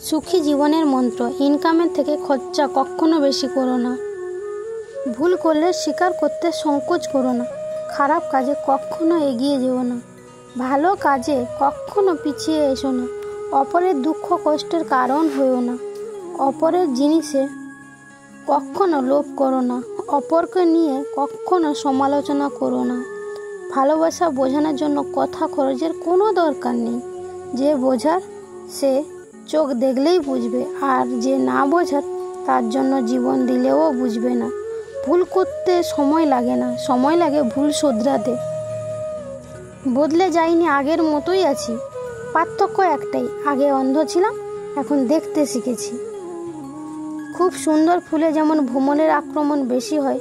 সুখী জীবনের মন্ত্র। ইনকামের থেকে খরচা কখনো বেশি করো না। ভুল করলে স্বীকার করতে সংকোচ করো না। খারাপ কাজে কখনো এগিয়ে যেও না। ভালো কাজে কখনো পিছিয়ে এসো না। অপরের দুঃখ কষ্টের কারণ হয়েও না। অপরের জিনিসে কখনো লোভ করো না। অপরকে নিয়ে কখনো সমালোচনা করো না। ভালোবাসা বোঝানোর জন্য কথা খরচের কোনো দরকার নেই। যে বোঝার সে চোখ দেখলেই বুঝবে, আর যে না বোঝার তার জন্য জীবন দিলেও বুঝবে না। ভুল করতে সময় লাগে না, সময় লাগে ভুল শোধরাতে। বদলে যাইনি, আগের মতোই আছি। পার্থক্য একটাই, আগে অন্ধ ছিলাম, এখন দেখতে শিখেছি। খুব সুন্দর ফুলে যেমন ভ্রমণের আক্রমণ বেশি হয়,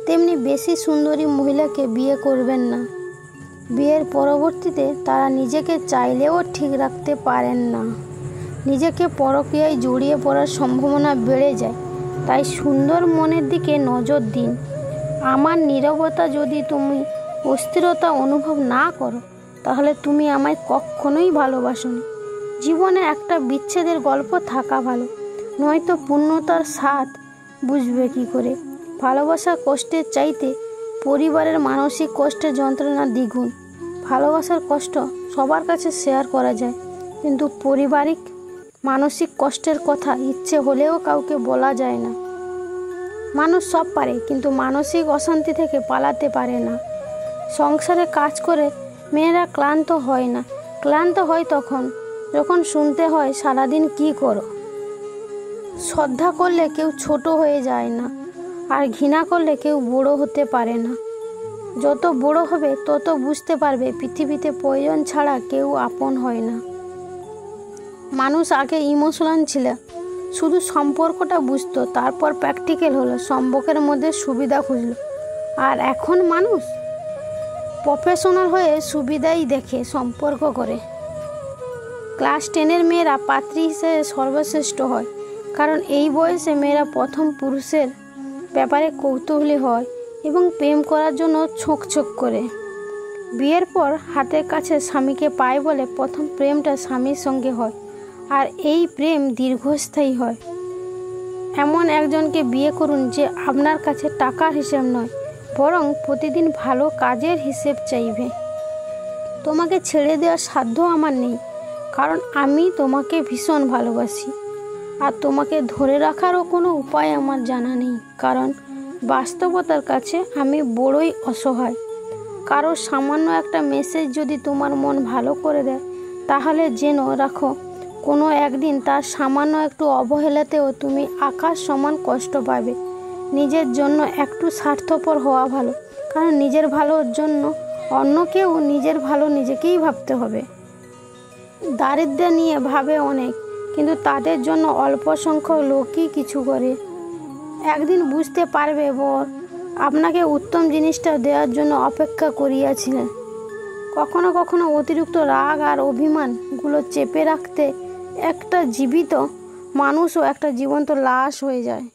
তেমনি বেশি সুন্দরী মহিলাকে বিয়ে করবেন না। বিয়ের পরবর্তীতে তারা নিজেকে চাইলেও ঠিক রাখতে পারেন না। নিজেকে পরকীয়ায় জড়িয়ে পড়ার সম্ভাবনা বেড়ে যায়। তাই সুন্দর মনের দিকে নজর দিন। আমার নীরবতা যদি তুমি অস্থিরতা অনুভব না করো, তাহলে তুমি আমায় কখনোই ভালোবাসোনি। জীবনে একটা বিচ্ছেদের গল্প থাকা ভালো, নয়তো পূর্ণতার স্বাদ বুঝবে কি করে। ভালোবাসার কষ্টের চাইতে পরিবারের মানসিক কষ্টের যন্ত্রণা দ্বিগুণ। ভালোবাসার কষ্ট সবার কাছে শেয়ার করা যায়, কিন্তু পারিবারিক মানসিক কষ্টের কথা ইচ্ছে হলেও কাউকে বলা যায় না। মানুষ সব পারে, কিন্তু মানসিক অশান্তি থেকে পালাতে পারে না। সংসারে কাজ করে মেয়েরা ক্লান্ত হয় না, ক্লান্ত হয় তখন যখন শুনতে হয় সারাদিন কি করো। শ্রদ্ধা করলে কেউ ছোট হয়ে যায় না, আর ঘৃণা করলে কেউ বড় হতে পারে না। যত বড় হবে তত বুঝতে পারবে পৃথিবীতে প্রয়োজন ছাড়া কেউ আপন হয় না। মানুষ আগে ইমোশনাল ছিল, শুধু সম্পর্কটা বুঝতো, তারপর প্র্যাকটিক্যাল হলো, সম্পর্কের মধ্যে সুবিধা খুঁজলো। আর এখন মানুষ প্রফেশনাল হয়ে সুবিধাই দেখে সম্পর্ক করে। ক্লাস 10-এর মেয়েরা পাত্রী হিসেবে সর্বশ্রেষ্ঠ হয়, কারণ এই বয়সে মেয়েরা প্রথম পুরুষের ব্যাপারে কৌতূহলী হয় এবং প্রেম করার জন্য ছোঁক করে। বিয়ের পর হাতের কাছে স্বামীকে পায় বলে প্রথম প্রেমটা স্বামীর সঙ্গে হয়, আর এই প্রেম দীর্ঘস্থায়ী হয়। এমন একজনকে বিয়ে করুন যে আপনার কাছে টাকার হিসেব নয়, বরং প্রতিদিন ভালো কাজের হিসেব চাইবে। তোমাকে ছেড়ে দেওয়ার সাধ্য আমার নেই, কারণ আমি তোমাকে ভীষণ ভালোবাসি। আর তোমাকে ধরে রাখারও কোনো উপায় আমার জানা নেই, কারণ বাস্তবতার কাছে আমি বড়ই অসহায়। কারো সামান্য একটা মেসেজ যদি তোমার মন ভালো করে দেয়, তাহলে জেনে রাখো কোনো একদিন তার সামান্য একটু অবহেলাতেও তুমি আকাশ সমান কষ্ট পাবে। নিজের জন্য একটু স্বার্থপর হওয়া ভালো, কারণ নিজের ভালোর জন্য অন্য কেউ, নিজের ভালো নিজেকেই ভাবতে হবে। দারিদ্র্য নিয়ে ভাবে অনেক, কিন্তু তাদের জন্য অল্প সংখ্যক লোকই কিছু করে। একদিন বুঝতে পারবে বর আপনাকে উত্তম জিনিসটা দেওয়ার জন্য অপেক্ষা করিয়াছিলেন। কখনো কখনো অতিরিক্ত রাগ আর অভিমানগুলো চেপে রাখতে একটা জীবিত মানুষও একটা জীবন্ত লাশ হয়ে যায়।